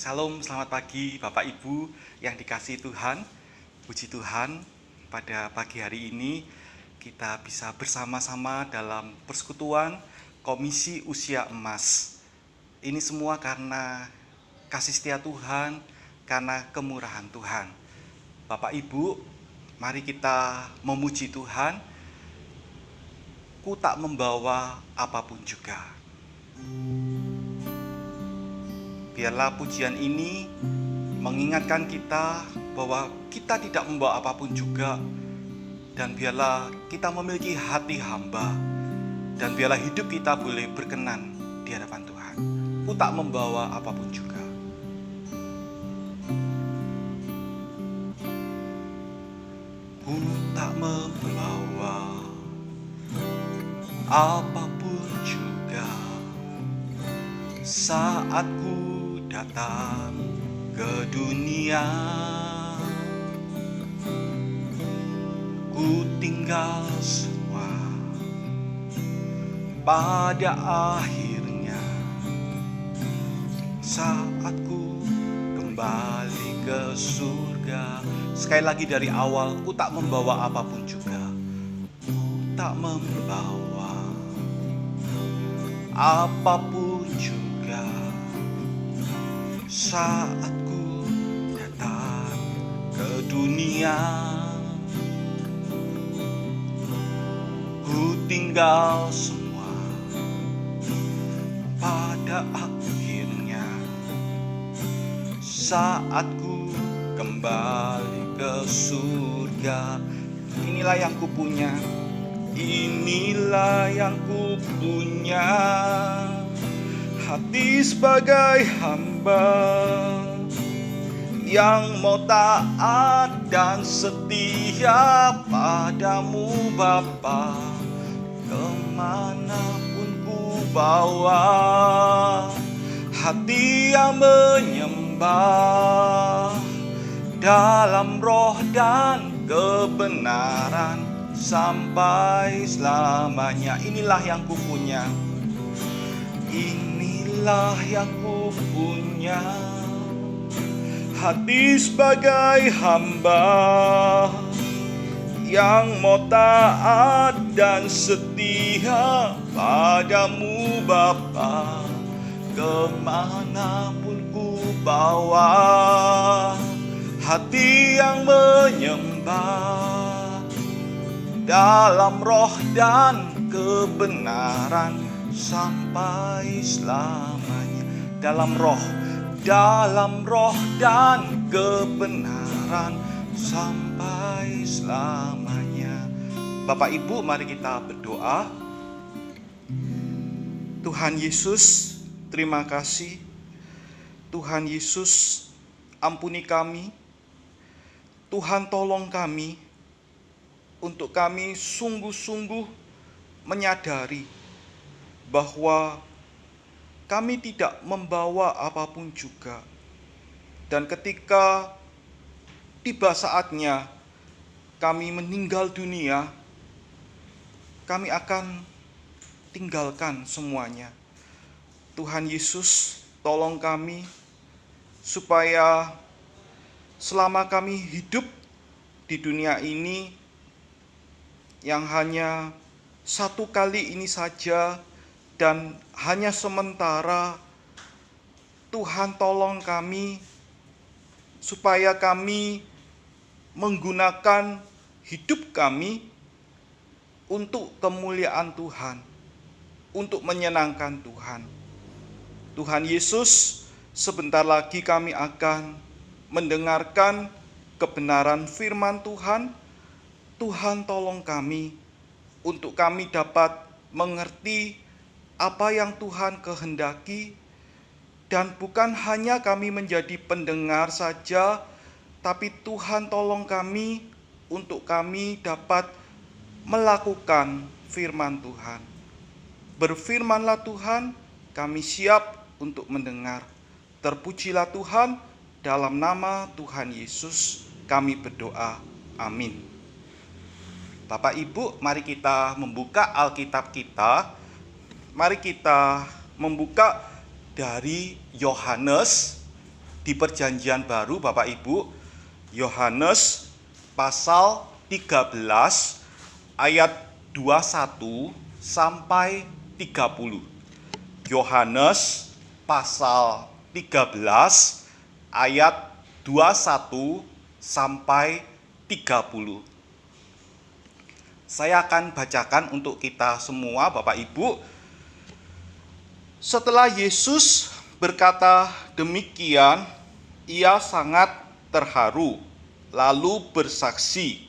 Salam, selamat pagi Bapak Ibu yang dikasihi Tuhan. Puji Tuhan, pada pagi hari ini kita bisa bersama-sama dalam persekutuan Komisi Usia Emas. Ini semua karena kasih setia Tuhan, karena kemurahan Tuhan. Bapak Ibu, mari kita memuji Tuhan. Ku tak membawa apapun juga. Biarlah pujian ini mengingatkan kita bahwa kita tidak membawa apapun juga. Dan biarlah kita memiliki hati hamba. Dan biarlah hidup kita boleh berkenan di hadapan Tuhan. Ku tak membawa apapun juga. Ku tak membawa apapun juga saat ku datang ke dunia. Ku tinggal semua pada akhirnya saat ku kembali ke surga. Sekali lagi dari awal, ku tak membawa apapun juga. Ku tak membawa apapun juga saat ku datang ke dunia. Ku tinggal semua pada akhirnya saat ku kembali ke surga. Inilah yang ku punya, inilah yang ku punya, hati sebagai hamba yang mau taat dan setia padamu Bapa. Kemanapun ku bawa, hati yang menyembah dalam roh dan kebenaran sampai selamanya. Inilah yang ku punya, inilah yang ku punya, hati sebagai hamba yang mau taat dan setia padamu Bapa. Kemanapun ku bawa, hati yang menyembah dalam roh dan kebenaran sampai selamanya. Dalam roh dan kebenaran sampai selamanya. Bapak Ibu, mari kita berdoa. Tuhan Yesus, terima kasih. Tuhan Yesus, ampuni kami. Tuhan, tolong kami untuk kami sungguh-sungguh menyadari bahwa kami tidak membawa apapun juga. Dan ketika tiba saatnya kami meninggal dunia, kami akan tinggalkan semuanya. Tuhan Yesus, tolong kami supaya selama kami hidup di dunia ini yang hanya satu kali ini saja dan hanya sementara, Tuhan tolong kami supaya kami menggunakan hidup kami untuk kemuliaan Tuhan, untuk menyenangkan Tuhan. Tuhan Yesus, sebentar lagi kami akan mendengarkan kebenaran firman Tuhan. Tuhan tolong kami untuk kami dapat mengerti apa yang Tuhan kehendaki, dan bukan hanya kami menjadi pendengar saja, tapi Tuhan tolong kami untuk kami dapat melakukan firman Tuhan. Berfirmanlah Tuhan, kami siap untuk mendengar. Terpujilah Tuhan, dalam nama Tuhan Yesus kami berdoa. Amin. Bapak Ibu, mari kita membuka Alkitab kita. Mari kita membuka dari Yohanes di Perjanjian Baru Bapak Ibu, Yohanes pasal 13 ayat 21 sampai 30. Yohanes pasal 13 ayat 21 sampai 30. Saya akan bacakan untuk kita semua Bapak Ibu. Setelah Yesus berkata demikian, ia sangat terharu, lalu bersaksi,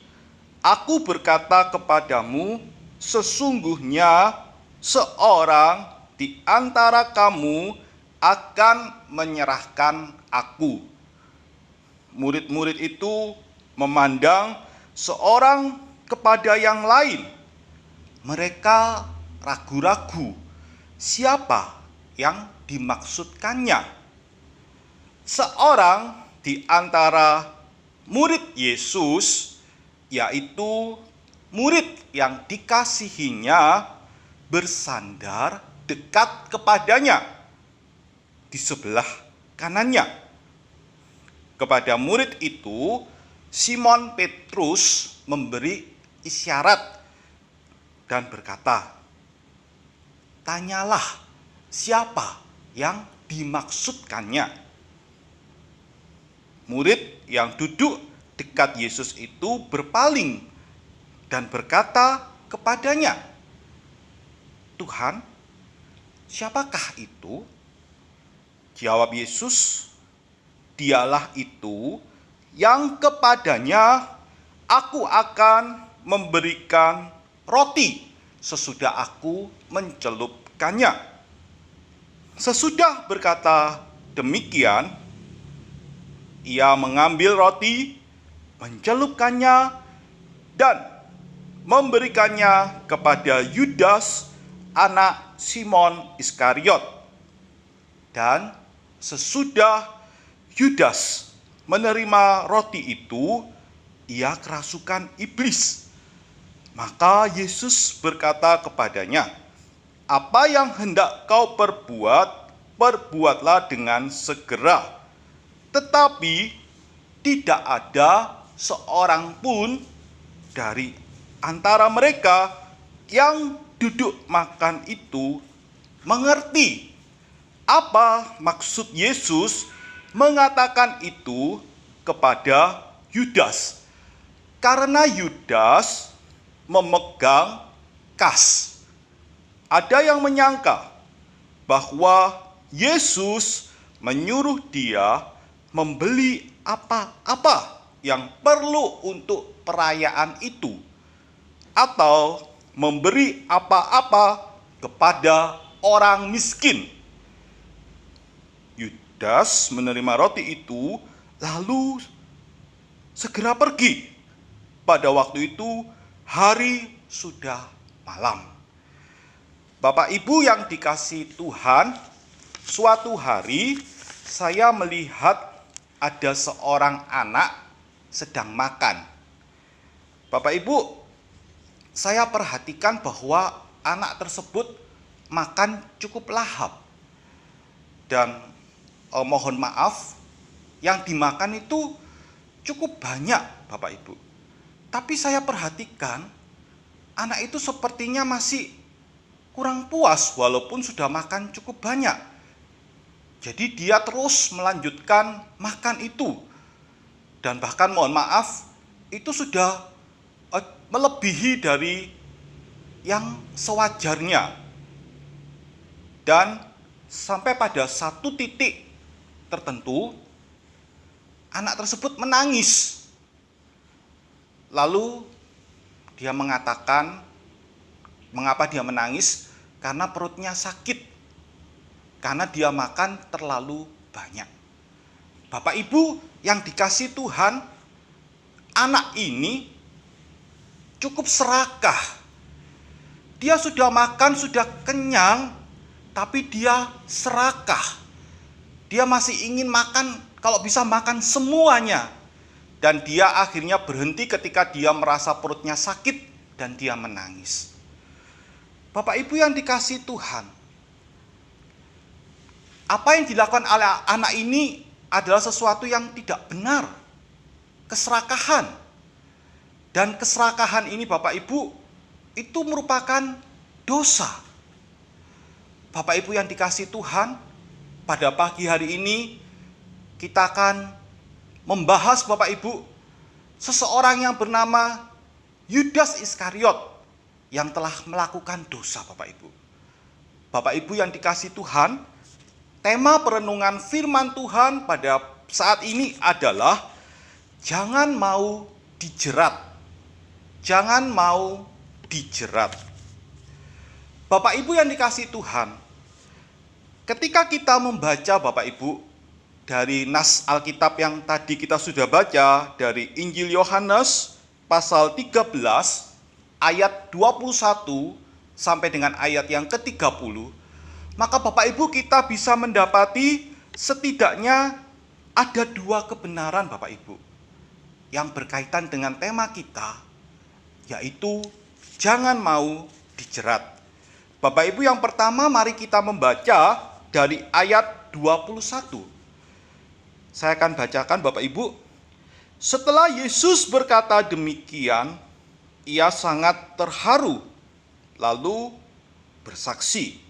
"Aku berkata kepadamu, sesungguhnya seorang di antara kamu akan menyerahkan aku." Murid-murid itu memandang seorang kepada yang lain. Mereka ragu-ragu siapa yang dimaksudkannya. Seorang di antara murid Yesus, yaitu murid yang dikasihinya, bersandar dekat kepadanya di sebelah kanannya. Kepada murid itu, Simon Petrus memberi isyarat dan berkata, "Tanyalah siapa yang dimaksudkannya." Murid yang duduk dekat Yesus itu berpaling dan berkata kepadanya, "Tuhan, siapakah itu?" Jawab Yesus, "Dialah itu yang kepadanya aku akan memberikan roti sesudah aku mencelupkannya." Sesudah berkata demikian, ia mengambil roti, mencelupkannya, dan memberikannya kepada Yudas, anak Simon Iskariot. Dan sesudah Yudas menerima roti itu, ia kerasukan iblis. Maka Yesus berkata kepadanya, "Apa yang hendak kau perbuat, perbuatlah dengan segera." Tetapi tidak ada seorang pun dari antara mereka yang duduk makan itu mengerti apa maksud Yesus mengatakan itu kepada Yudas, karena Yudas memegang kas. Ada yang menyangka bahwa Yesus menyuruh dia membeli apa-apa yang perlu untuk perayaan itu, atau memberi apa-apa kepada orang miskin. Yudas menerima roti itu lalu segera pergi. Pada waktu itu hari sudah malam. Bapak Ibu yang dikasihi Tuhan, suatu hari saya melihat ada seorang anak sedang makan. Bapak Ibu, saya perhatikan bahwa anak tersebut makan cukup lahap. Dan mohon maaf, yang dimakan itu cukup banyak Bapak Ibu. Tapi saya perhatikan anak itu sepertinya masih kurang puas walaupun sudah makan cukup banyak. Jadi dia terus melanjutkan makan itu. Dan bahkan mohon maaf, itu sudah melebihi dari yang sewajarnya. Dan sampai pada satu titik tertentu, anak tersebut menangis. Lalu dia mengatakan, mengapa dia menangis? Karena perutnya sakit, karena dia makan terlalu banyak. Bapak Ibu yang dikasihi Tuhan, anak ini cukup serakah. Dia sudah makan, sudah kenyang, tapi dia serakah. Dia masih ingin makan, kalau bisa makan semuanya. Dan dia akhirnya berhenti ketika dia merasa perutnya sakit dan dia menangis. Bapak Ibu yang dikasihi Tuhan, apa yang dilakukan oleh anak ini adalah sesuatu yang tidak benar, keserakahan. Dan keserakahan ini Bapak Ibu, itu merupakan dosa. Bapak Ibu yang dikasihi Tuhan, pada pagi hari ini kita akan membahas Bapak Ibu seseorang yang bernama Yudas Iskariot yang telah melakukan dosa Bapak Ibu. Bapak Ibu yang dikasihi Tuhan, tema perenungan firman Tuhan pada saat ini adalah jangan mau dijerat. Jangan mau dijerat. Bapak Ibu yang dikasihi Tuhan, ketika kita membaca Bapak Ibu dari nas Alkitab yang tadi kita sudah baca dari Injil Yohanes pasal 13 ayat 21 sampai dengan ayat yang ke-30, maka Bapak Ibu kita bisa mendapati setidaknya ada dua kebenaran Bapak Ibu yang berkaitan dengan tema kita, yaitu jangan mau dijerat. Bapak Ibu yang pertama mari kita membaca dari ayat 21. Saya akan bacakan Bapak Ibu. Setelah Yesus berkata demikian, ia sangat terharu, lalu bersaksi,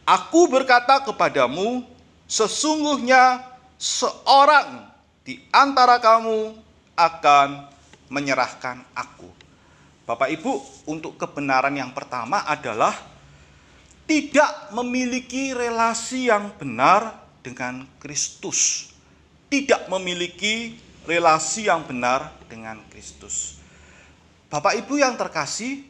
"Aku berkata kepadamu, sesungguhnya seorang di antara kamu akan menyerahkan aku." Bapak Ibu, untuk kebenaran yang pertama adalah tidak memiliki relasi yang benar dengan Kristus. Tidak memiliki relasi yang benar dengan Kristus. Bapak Ibu yang terkasih,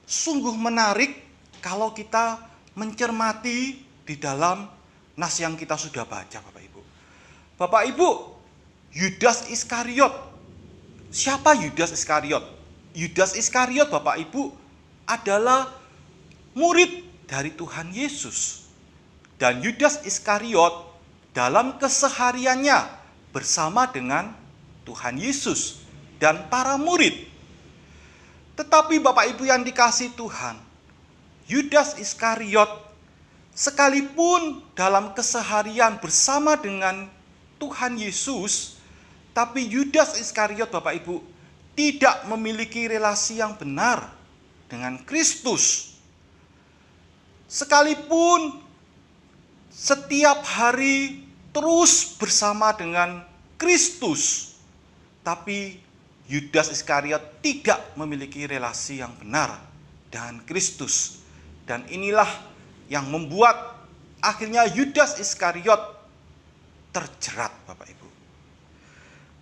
sungguh menarik kalau kita mencermati di dalam nas yang kita sudah baca Bapak Ibu. Bapak Ibu, Yudas Iskariot. Siapa Yudas Iskariot? Yudas Iskariot Bapak Ibu adalah murid dari Tuhan Yesus. Dan Yudas Iskariot dalam kesehariannya bersama dengan Tuhan Yesus dan para murid. Tetapi Bapak Ibu yang dikasihi Tuhan, Yudas Iskariot sekalipun dalam keseharian bersama dengan Tuhan Yesus, tapi Yudas Iskariot Bapak Ibu tidak memiliki relasi yang benar dengan Kristus. Sekalipun setiap hari terus bersama dengan Kristus, tapi Yudas Iskariot tidak memiliki relasi yang benar dengan Kristus. Dan inilah yang membuat akhirnya Yudas Iskariot terjerat Bapak Ibu.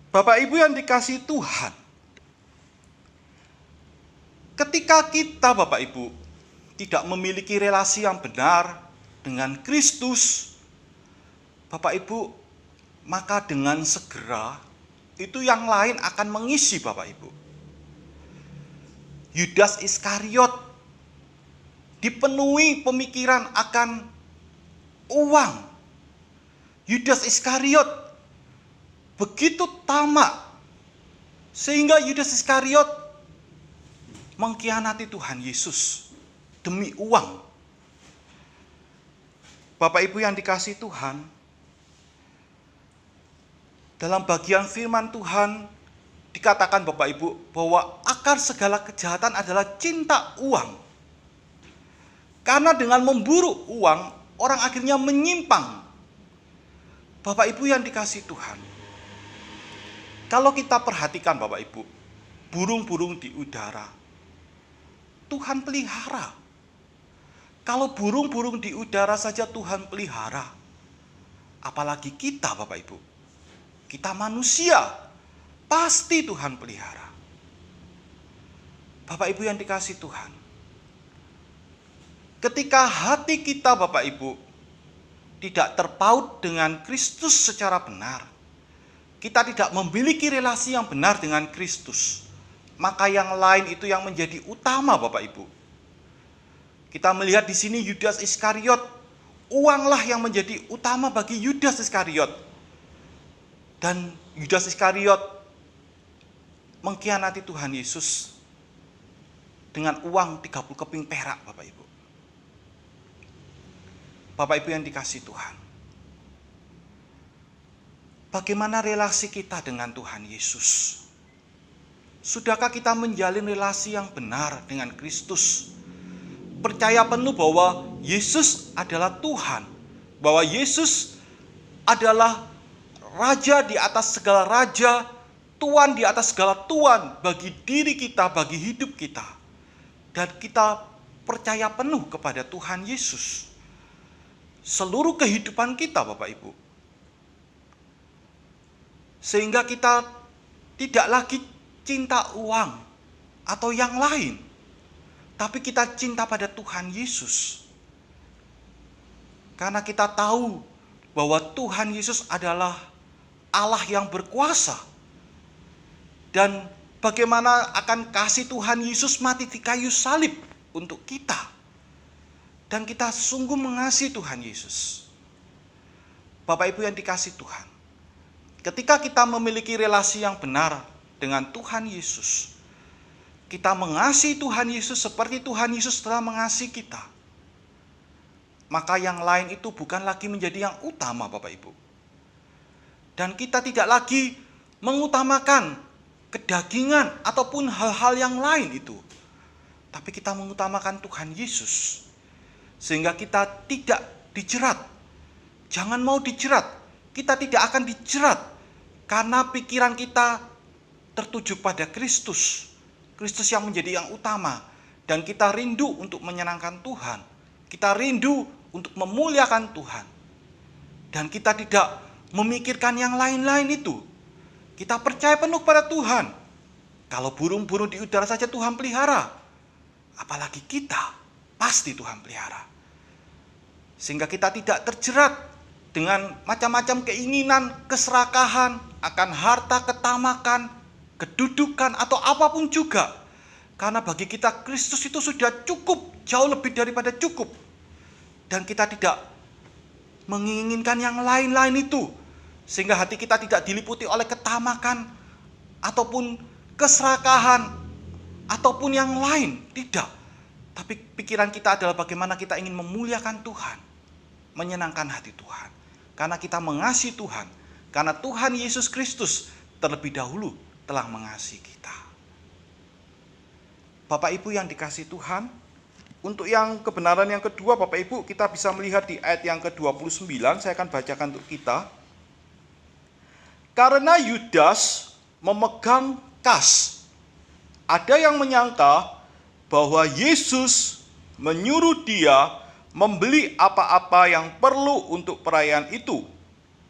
Bapak Ibu yang dikasihi Tuhan, ketika kita Bapak Ibu tidak memiliki relasi yang benar dengan Kristus, Bapak Ibu, maka dengan segera itu yang lain akan mengisi Bapak Ibu. Yudas Iskariot dipenuhi pemikiran akan uang. Yudas Iskariot begitu tamak sehingga Yudas Iskariot mengkhianati Tuhan Yesus demi uang. Bapak Ibu yang dikasihi Tuhan, dalam bagian firman Tuhan dikatakan Bapak Ibu bahwa akar segala kejahatan adalah cinta uang. Karena dengan memburu uang, orang akhirnya menyimpang. Bapak Ibu yang dikasihi Tuhan, kalau kita perhatikan Bapak Ibu, burung-burung di udara, Tuhan pelihara. Kalau burung-burung di udara saja Tuhan pelihara, apalagi kita Bapak Ibu. Kita manusia, pasti Tuhan pelihara. Bapak Ibu yang dikasihi Tuhan, ketika hati kita Bapak Ibu tidak terpaut dengan Kristus secara benar, kita tidak memiliki relasi yang benar dengan Kristus, maka yang lain itu yang menjadi utama Bapak Ibu. Kita melihat di sini Yudas Iskariot, uanglah yang menjadi utama bagi Yudas Iskariot. Dan Yudas Iskariot mengkhianati Tuhan Yesus dengan uang 30 keping perak Bapak Ibu. Bapak Ibu yang dikasihi Tuhan, bagaimana relasi kita dengan Tuhan Yesus? Sudahkah kita menjalin relasi yang benar dengan Kristus? Percaya penuh bahwa Yesus adalah Tuhan, bahwa Yesus adalah Raja di atas segala raja, Tuan di atas segala tuan bagi diri kita, bagi hidup kita. Dan kita percaya penuh kepada Tuhan Yesus seluruh kehidupan kita, Bapak Ibu. Sehingga kita tidak lagi cinta uang atau yang lain, tapi kita cinta pada Tuhan Yesus. Karena kita tahu bahwa Tuhan Yesus adalah Allah yang berkuasa. Dan bagaimana akan kasih Tuhan Yesus mati di kayu salib untuk kita. Dan kita sungguh mengasihi Tuhan Yesus. Bapak Ibu yang dikasihi Tuhan, ketika kita memiliki relasi yang benar dengan Tuhan Yesus, kita mengasihi Tuhan Yesus seperti Tuhan Yesus telah mengasihi kita, maka yang lain itu bukan lagi menjadi yang utama, Bapak Ibu. Dan kita tidak lagi mengutamakan kedagingan ataupun hal-hal yang lain itu, tapi kita mengutamakan Tuhan Yesus, sehingga kita tidak dijerat. Jangan mau dijerat. Kita tidak akan dijerat karena pikiran kita tertuju pada Kristus. Kristus yang menjadi yang utama. Dan kita rindu untuk menyenangkan Tuhan. Kita rindu untuk memuliakan Tuhan. Dan kita tidak memikirkan yang lain-lain itu. Kita percaya penuh pada Tuhan. Kalau burung-burung di udara saja Tuhan pelihara, apalagi kita, pasti Tuhan pelihara. Sehingga kita tidak terjerat dengan macam-macam keinginan, keserakahan, akan harta, ketamakan, kedudukan, atau apapun juga. Karena bagi kita Kristus itu sudah cukup, jauh lebih daripada cukup. Dan kita tidak menginginkan yang lain-lain itu. Sehingga hati kita tidak diliputi oleh ketamakan, ataupun keserakahan, ataupun yang lain. Tidak. Tapi pikiran kita adalah bagaimana kita ingin memuliakan Tuhan, menyenangkan hati Tuhan. Karena kita mengasihi Tuhan. Karena Tuhan Yesus Kristus terlebih dahulu telah mengasihi kita. Bapak Ibu yang dikasihi Tuhan, untuk yang kebenaran yang kedua, Bapak Ibu, kita bisa melihat di ayat yang ke-29, saya akan bacakan untuk kita. Karena Yudas memegang kas, ada yang menyangka bahwa Yesus menyuruh dia membeli apa-apa yang perlu untuk perayaan itu,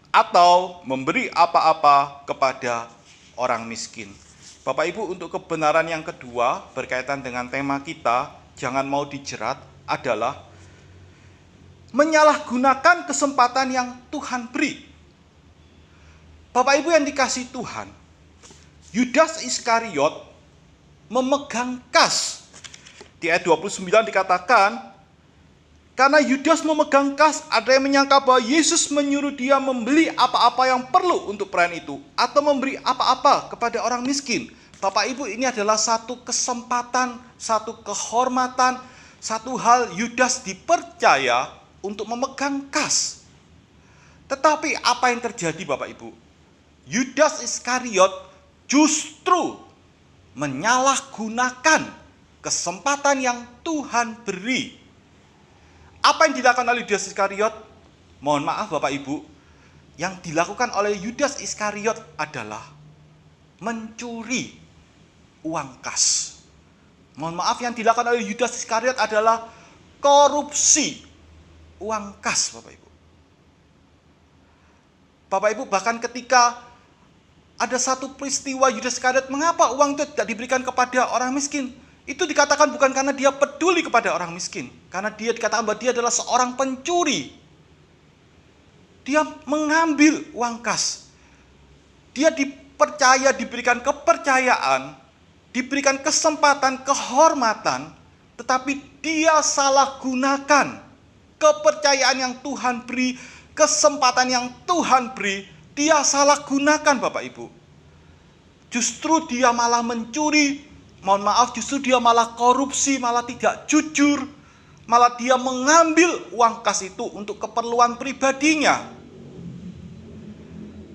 atau memberi apa-apa kepada orang miskin. Bapak Ibu, untuk kebenaran yang kedua berkaitan dengan tema kita, jangan mau dijerat, adalah menyalahgunakan kesempatan yang Tuhan beri. Bapak Ibu yang dikasihi Tuhan, Yudas Iskariot memegang kas. Di ayat 29 dikatakan, karena Yudas memegang kas, ada yang menyangka bahwa Yesus menyuruh dia membeli apa-apa yang perlu untuk perayaan itu, atau memberi apa-apa kepada orang miskin. Bapak Ibu, ini adalah satu kesempatan, satu kehormatan, satu hal Yudas dipercaya untuk memegang kas. Tetapi apa yang terjadi, Bapak Ibu? Yudas Iskariot justru menyalahgunakan kesempatan yang Tuhan beri. Apa yang dilakukan oleh Yudas Iskariot? Mohon maaf Bapak Ibu, yang dilakukan oleh Yudas Iskariot adalah mencuri uang kas. Mohon maaf, yang dilakukan oleh Yudas Iskariot adalah korupsi uang kas, Bapak Ibu. Bapak Ibu, bahkan ketika ada satu peristiwa Yudas Iskariot, mengapa uang itu tidak diberikan kepada orang miskin? Itu dikatakan bukan karena dia peduli kepada orang miskin. Karena dia dikatakan bahwa dia adalah seorang pencuri. Dia mengambil uang kas. Dia dipercaya, diberikan kepercayaan, diberikan kesempatan, kehormatan, tetapi dia salah gunakan kepercayaan yang Tuhan beri, kesempatan yang Tuhan beri, dia salah gunakan, Bapak Ibu. Justru dia malah mencuri. Mohon maaf, justru dia malah korupsi, malah tidak jujur, malah dia mengambil uang kas itu untuk keperluan pribadinya.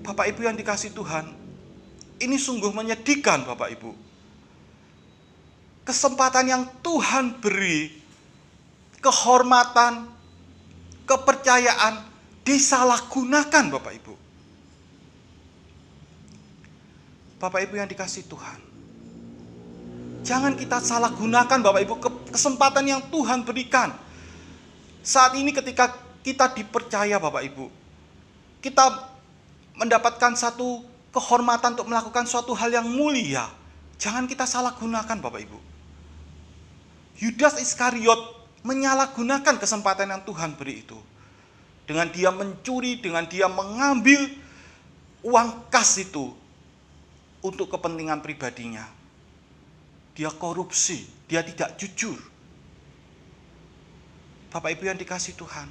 Bapak Ibu yang dikasihi Tuhan, ini sungguh menyedihkan Bapak Ibu. Kesempatan yang Tuhan beri, kehormatan, kepercayaan disalahgunakan Bapak Ibu. Bapak Ibu yang dikasihi Tuhan, jangan kita salah gunakan Bapak Ibu kesempatan yang Tuhan berikan. Saat ini ketika kita dipercaya Bapak Ibu, kita mendapatkan satu kehormatan untuk melakukan suatu hal yang mulia. Jangan kita salah gunakan Bapak Ibu. Yudas Iskariot menyalahgunakan kesempatan yang Tuhan beri itu. Dengan dia mencuri, dengan dia mengambil uang kas itu untuk kepentingan pribadinya. Dia korupsi, dia tidak jujur. Bapak Ibu yang dikasihi Tuhan,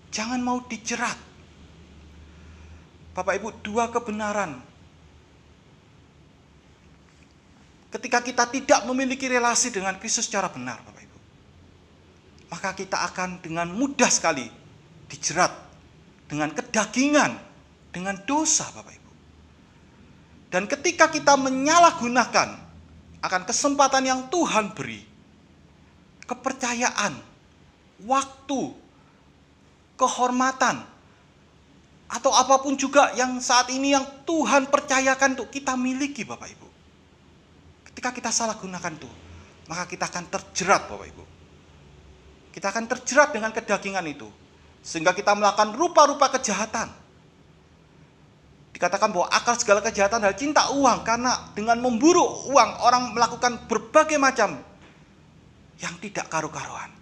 jangan mau dijerat. Bapak Ibu, dua kebenaran. Ketika kita tidak memiliki relasi dengan Kristus secara benar, Bapak Ibu, maka kita akan dengan mudah sekali dijerat dengan kedagingan, dengan dosa, Bapak Ibu. Dan ketika kita menyalahgunakan akan kesempatan yang Tuhan beri, kepercayaan, waktu, kehormatan, atau apapun juga yang saat ini yang Tuhan percayakan untuk kita miliki Bapak Ibu. Ketika kita salah gunakan itu, maka kita akan terjerat Bapak Ibu. Kita akan terjerat dengan kedagingan itu. Sehingga kita melakukan rupa-rupa kejahatan. Dikatakan bahwa akar segala kejahatan adalah cinta uang. Karena dengan memburu uang, orang melakukan berbagai macam yang tidak karu-karuan.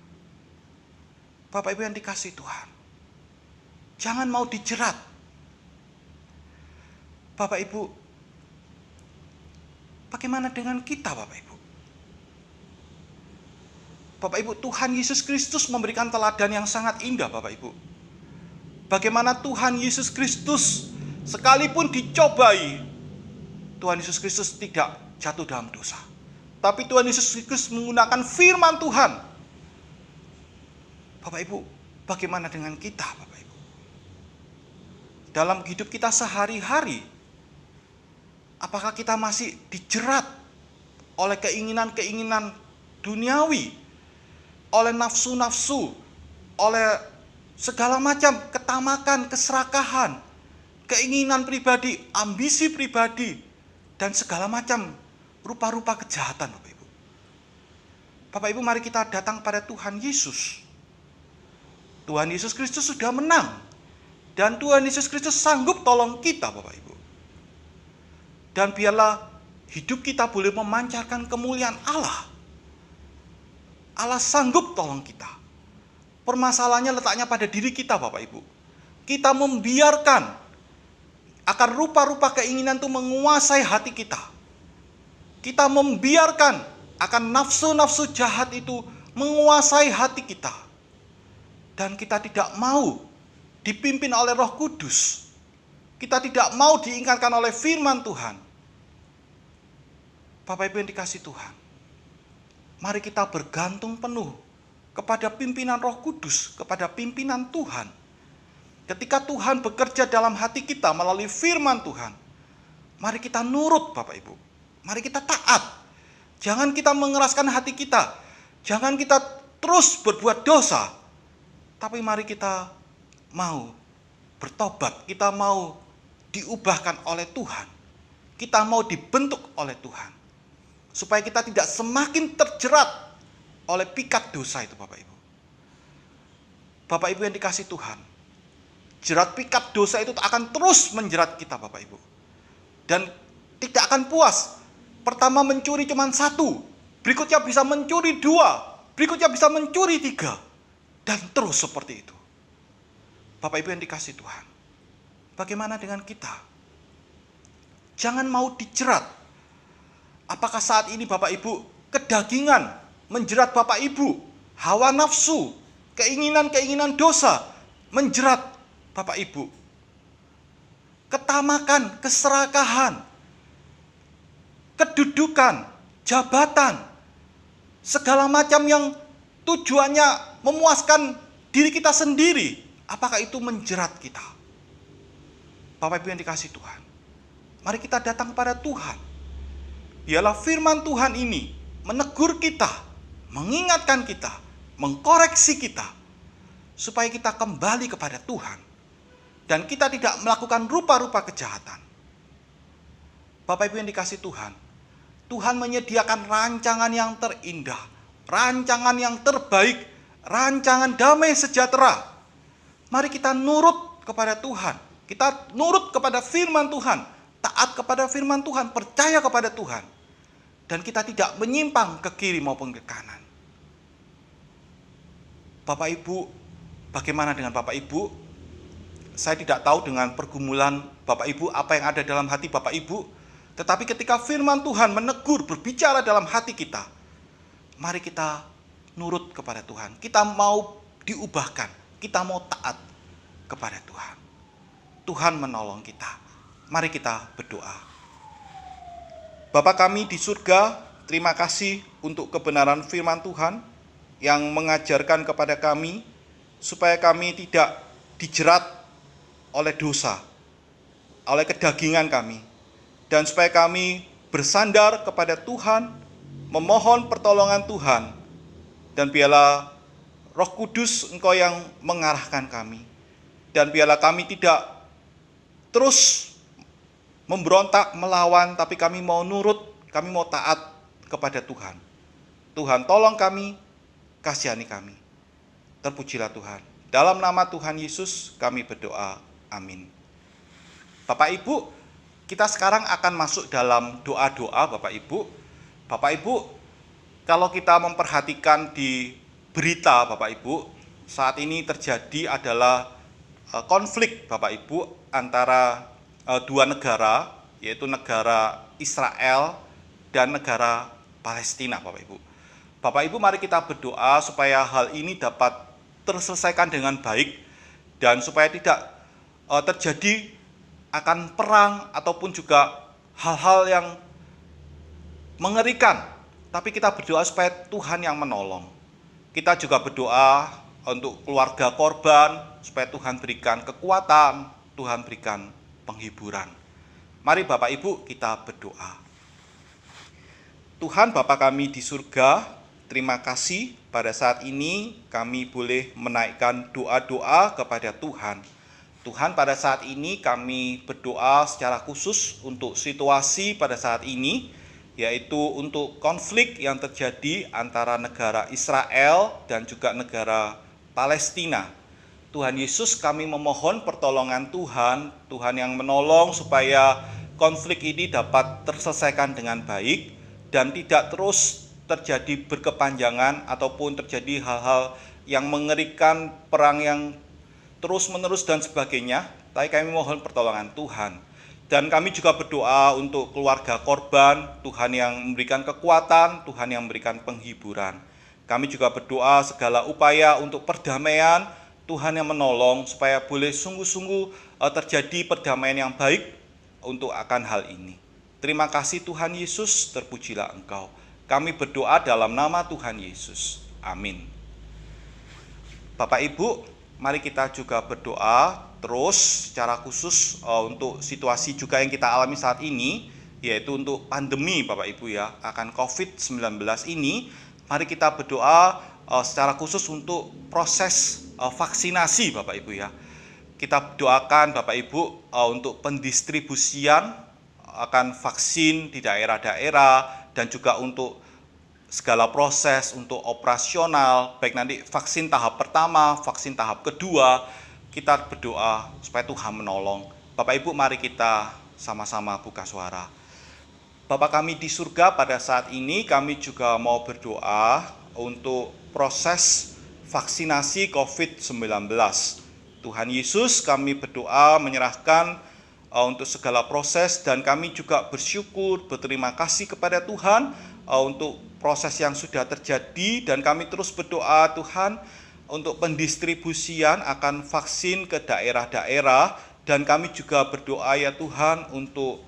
Bapak Ibu yang dikasihi Tuhan, jangan mau dijerat. Bapak Ibu, bagaimana dengan kita Bapak Ibu? Bapak Ibu, Tuhan Yesus Kristus memberikan teladan yang sangat indah Bapak Ibu. Bagaimana Tuhan Yesus Kristus sekalipun dicobai, Tuhan Yesus Kristus tidak jatuh dalam dosa. Tapi Tuhan Yesus Kristus menggunakan firman Tuhan. Bapak Ibu, bagaimana dengan kita Bapak Ibu? Dalam hidup kita sehari-hari, apakah kita masih dijerat oleh keinginan-keinginan duniawi, oleh nafsu-nafsu, oleh segala macam ketamakan, keserakahan, keinginan pribadi, ambisi pribadi, dan segala macam rupa-rupa kejahatan Bapak Ibu. Bapak Ibu, mari kita datang pada Tuhan Yesus. Tuhan Yesus Kristus sudah menang. Dan Tuhan Yesus Kristus sanggup tolong kita Bapak Ibu. Dan biarlah hidup kita boleh memancarkan kemuliaan Allah. Allah sanggup tolong kita. Permasalahannya letaknya pada diri kita Bapak Ibu. Kita membiarkan akan rupa-rupa keinginan itu menguasai hati kita. Kita membiarkan akan nafsu-nafsu jahat itu menguasai hati kita. Dan kita tidak mau dipimpin oleh Roh Kudus. Kita tidak mau diingatkan oleh firman Tuhan. Bapak Ibu yang dikasihi Tuhan, mari kita bergantung penuh kepada pimpinan Roh Kudus, kepada pimpinan Tuhan. Ketika Tuhan bekerja dalam hati kita melalui firman Tuhan, mari kita nurut Bapak Ibu. Mari kita taat. Jangan kita mengeraskan hati kita. Jangan kita terus berbuat dosa. Tapi mari kita mau bertobat. Kita mau diubahkan oleh Tuhan. Kita mau dibentuk oleh Tuhan. Supaya kita tidak semakin terjerat oleh pikat dosa itu Bapak Ibu. Bapak Ibu yang dikasihi Tuhan, jerat pikat dosa itu akan terus menjerat kita Bapak Ibu. Dan tidak akan puas. Pertama mencuri cuma 1, berikutnya bisa mencuri 2, berikutnya bisa mencuri 3. Dan terus seperti itu. Bapak Ibu yang dikasihi Tuhan, bagaimana dengan kita? Jangan mau dijerat. Apakah saat ini Bapak Ibu kedagingan menjerat Bapak Ibu? Hawa nafsu, keinginan-keinginan dosa menjerat Bapak Ibu. Ketamakan, keserakahan, kedudukan, jabatan, segala macam yang tujuannya memuaskan diri kita sendiri, apakah itu menjerat kita? Bapak Ibu yang dikasihi Tuhan, mari kita datang kepada Tuhan. Biarlah firman Tuhan ini menegur kita, mengingatkan kita, mengkoreksi kita, supaya kita kembali kepada Tuhan dan kita tidak melakukan rupa-rupa kejahatan. Bapak Ibu yang dikasihi Tuhan, Tuhan menyediakan rancangan yang terindah, rancangan yang terbaik, rancangan damai sejahtera. Mari kita nurut kepada Tuhan, kita nurut kepada firman Tuhan, taat kepada firman Tuhan, percaya kepada Tuhan, dan kita tidak menyimpang ke kiri maupun ke kanan. Bapak Ibu, bagaimana dengan Bapak Ibu? Saya tidak tahu dengan pergumulan Bapak Ibu, apa yang ada dalam hati Bapak Ibu, tetapi ketika firman Tuhan menegur, berbicara dalam hati kita, mari kita nurut kepada Tuhan. Kita mau diubahkan, kita mau taat kepada Tuhan. Tuhan menolong kita. Mari kita berdoa. Bapa kami di surga, terima kasih untuk kebenaran firman Tuhan yang mengajarkan kepada kami supaya kami tidak dijerat oleh dosa, oleh kedagingan kami, dan supaya kami bersandar kepada Tuhan, memohon pertolongan Tuhan, dan biarlah Roh Kudus Engkau yang mengarahkan kami. Dan biarlah kami tidak terus memberontak, melawan, tapi kami mau nurut, kami mau taat kepada Tuhan. Tuhan tolong kami, kasihani kami. Terpujilah Tuhan. Dalam nama Tuhan Yesus kami berdoa. Amin. Bapak Ibu, kita sekarang akan masuk dalam doa-doa Bapak Ibu. Bapak Ibu, kalau kita memperhatikan di berita Bapak Ibu, saat ini terjadi adalah konflik Bapak Ibu antara dua negara, yaitu negara Israel dan negara Palestina Bapak Ibu. Bapak Ibu, mari kita berdoa supaya hal ini dapat terselesaikan dengan baik dan supaya tidak terjadi akan perang ataupun juga hal-hal yang mengerikan. Tapi kita berdoa supaya Tuhan yang menolong. Kita juga berdoa untuk keluarga korban, supaya Tuhan berikan kekuatan, Tuhan berikan penghiburan. Mari Bapak Ibu kita berdoa. Tuhan Bapa kami di surga, terima kasih pada saat ini kami boleh menaikkan doa-doa kepada Tuhan. Tuhan, pada saat ini kami berdoa secara khusus untuk situasi pada saat ini, yaitu untuk konflik yang terjadi antara negara Israel dan juga negara Palestina. Tuhan Yesus, kami memohon pertolongan Tuhan, Tuhan yang menolong supaya konflik ini dapat terselesaikan dengan baik dan tidak terus terjadi berkepanjangan ataupun terjadi hal-hal yang mengerikan, perang yang terus-menerus dan sebagainya. Tapi kami mohon pertolongan Tuhan. Dan kami juga berdoa untuk keluarga korban, Tuhan yang memberikan kekuatan, Tuhan yang memberikan penghiburan. Kami juga berdoa segala upaya untuk perdamaian, Tuhan yang menolong supaya boleh sungguh-sungguh terjadi perdamaian yang baik untuk akan hal ini. Terima kasih Tuhan Yesus, terpujilah Engkau. Kami berdoa dalam nama Tuhan Yesus. Amin. Bapak Ibu, mari kita juga berdoa terus secara khusus untuk situasi juga yang kita alami saat ini, yaitu untuk pandemi Bapak Ibu ya, akan COVID-19 ini. Mari kita berdoa secara khusus untuk proses vaksinasi Bapak Ibu ya. Kita doakan Bapak Ibu untuk pendistribusian akan vaksin di daerah-daerah dan juga untuk segala proses untuk operasional, baik nanti vaksin tahap pertama, vaksin tahap kedua, kita berdoa supaya Tuhan menolong. Bapak Ibu, mari kita sama-sama buka suara. Bapa kami di surga, pada saat ini kami juga mau berdoa untuk proses vaksinasi COVID-19. Tuhan Yesus, kami berdoa menyerahkan untuk segala proses dan kami juga bersyukur, berterima kasih kepada Tuhan untuk proses yang sudah terjadi dan kami terus berdoa Tuhan untuk pendistribusian akan vaksin ke daerah-daerah dan kami juga berdoa ya Tuhan untuk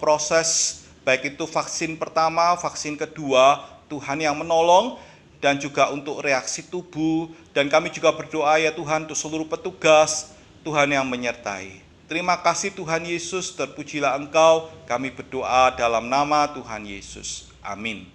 proses baik itu vaksin pertama, vaksin kedua, Tuhan yang menolong dan juga untuk reaksi tubuh dan kami juga berdoa ya Tuhan untuk seluruh petugas, Tuhan yang menyertai. Terima kasih Tuhan Yesus, terpujilah Engkau. Kami berdoa dalam nama Tuhan Yesus. Amin.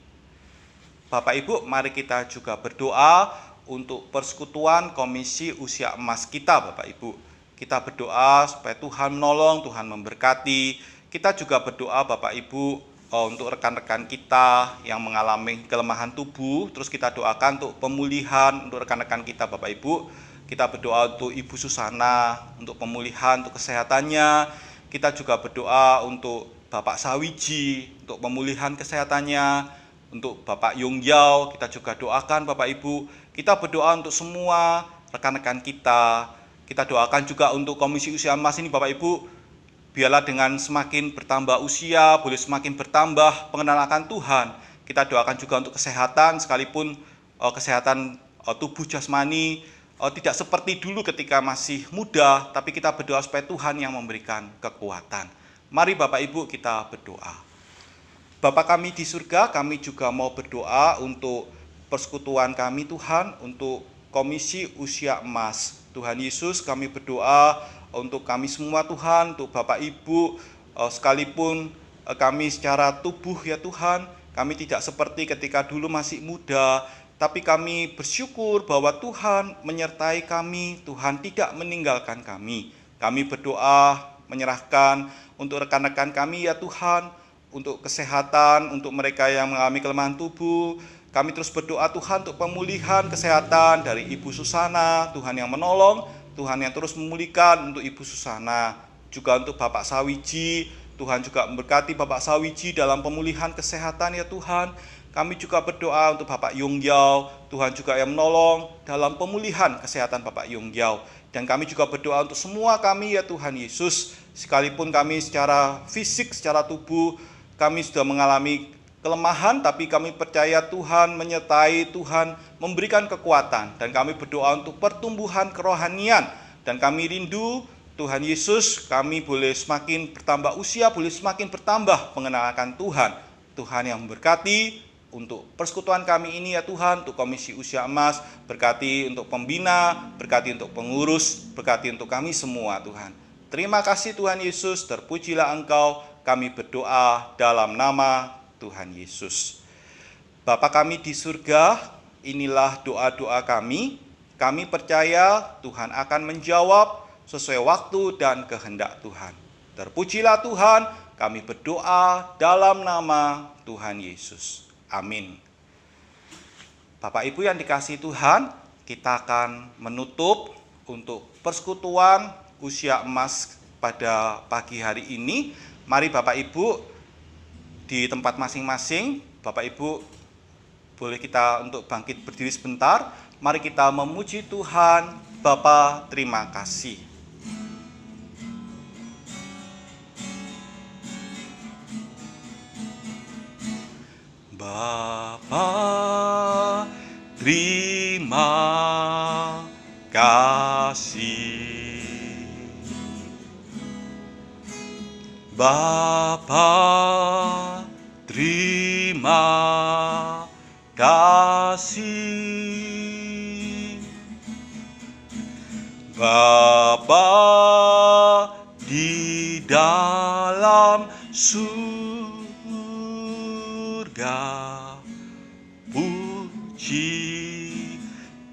Bapak Ibu, mari kita juga berdoa untuk persekutuan Komisi Usia Emas kita, Bapak Ibu. Kita berdoa supaya Tuhan menolong, Tuhan memberkati. Kita juga berdoa Bapak Ibu untuk rekan-rekan kita yang mengalami kelemahan tubuh. Terus kita doakan untuk pemulihan untuk rekan-rekan kita, Bapak Ibu. Kita berdoa untuk Ibu Susana, untuk pemulihan, untuk kesehatannya. Kita juga berdoa untuk Bapak Sawiji, untuk pemulihan kesehatannya. Untuk Bapak Yongyao, kita juga doakan Bapak Ibu. Kita berdoa untuk semua rekan-rekan kita. Kita doakan juga untuk Komisi Usia Emas ini Bapak Ibu. Biarlah dengan semakin bertambah usia, boleh semakin bertambah pengenalan akan Tuhan. Kita doakan juga untuk kesehatan, sekalipun kesehatan tubuh jasmani tidak seperti dulu ketika masih muda, tapi kita berdoa supaya Tuhan yang memberikan kekuatan. Mari Bapak Ibu kita berdoa. Bapa kami di surga, kami juga mau berdoa untuk persekutuan kami Tuhan, untuk Komisi Usia Emas. Tuhan Yesus, kami berdoa untuk kami semua Tuhan, untuk Bapak Ibu, sekalipun kami secara tubuh ya Tuhan, kami tidak seperti ketika dulu masih muda, tapi kami bersyukur bahwa Tuhan menyertai kami, Tuhan tidak meninggalkan kami. Kami berdoa menyerahkan untuk rekan-rekan kami ya Tuhan, untuk kesehatan, untuk mereka yang mengalami kelemahan tubuh. Kami terus berdoa Tuhan untuk pemulihan kesehatan dari Ibu Susana, Tuhan yang menolong, Tuhan yang terus memulihkan untuk Ibu Susana. Juga untuk Bapak Sawiji, Tuhan juga memberkati Bapak Sawiji dalam pemulihan kesehatan ya Tuhan. Kami juga berdoa untuk Bapak Yongyao, Tuhan juga yang menolong dalam pemulihan kesehatan Bapak Yongyao. Dan kami juga berdoa untuk semua kami ya Tuhan Yesus, sekalipun kami secara fisik, secara tubuh, kami sudah mengalami kelemahan, tapi kami percaya Tuhan menyertai, Tuhan memberikan kekuatan. Dan kami berdoa untuk pertumbuhan kerohanian. Dan kami rindu Tuhan Yesus, kami boleh semakin bertambah usia, boleh semakin bertambah pengenalan Tuhan. Tuhan yang memberkati untuk persekutuan kami ini ya Tuhan, untuk Komisi Usia Emas, berkati untuk pembina, berkati untuk pengurus, berkati untuk kami semua Tuhan. Terima kasih Tuhan Yesus, terpujilah Engkau, kami berdoa dalam nama Tuhan Yesus. Bapa kami di surga, inilah doa-doa kami. Kami percaya Tuhan akan menjawab sesuai waktu dan kehendak Tuhan. Terpujilah Tuhan, kami berdoa dalam nama Tuhan Yesus. Amin. Bapak Ibu yang dikasihi Tuhan, kita akan menutup untuk persekutuan Usia Emas pada pagi hari ini. Mari Bapak Ibu di tempat masing-masing, Bapak Ibu boleh kita untuk bangkit berdiri sebentar. Mari kita memuji Tuhan. Bapa, terima kasih. Bapa, terima kasih. Bapa, terima kasih. Bapa di dalam surga, puji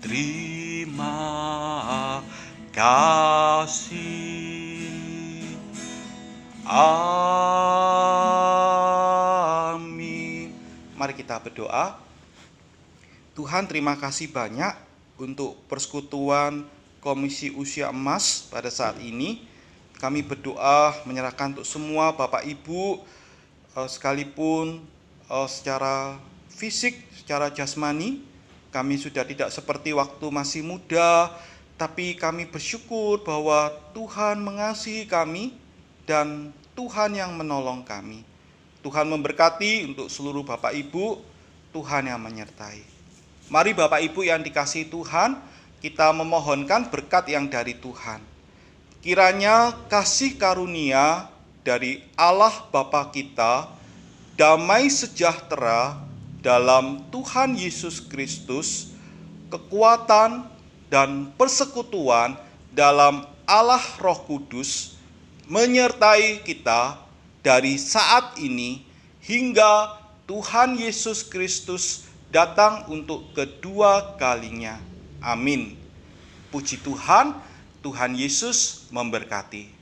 terima kasih. Amin. Mari kita berdoa. Tuhan, terima kasih banyak untuk persekutuan Komisi Usia Emas pada saat ini. Kami berdoa menyerahkan untuk semua Bapak Ibu, sekalipun secara fisik, secara jasmani, kami sudah tidak seperti waktu masih muda, tapi kami bersyukur bahwa Tuhan mengasihi kami dan Tuhan yang menolong kami. Tuhan memberkati untuk seluruh Bapak Ibu, Tuhan yang menyertai. Mari Bapak Ibu yang dikasihi Tuhan, kita memohonkan berkat yang dari Tuhan. Kiranya kasih karunia dari Allah Bapa kita, damai sejahtera dalam Tuhan Yesus Kristus, kekuatan dan persekutuan dalam Allah Roh Kudus, menyertai kita dari saat ini hingga Tuhan Yesus Kristus datang untuk kedua kalinya. Amin. Puji Tuhan, Tuhan Yesus memberkati.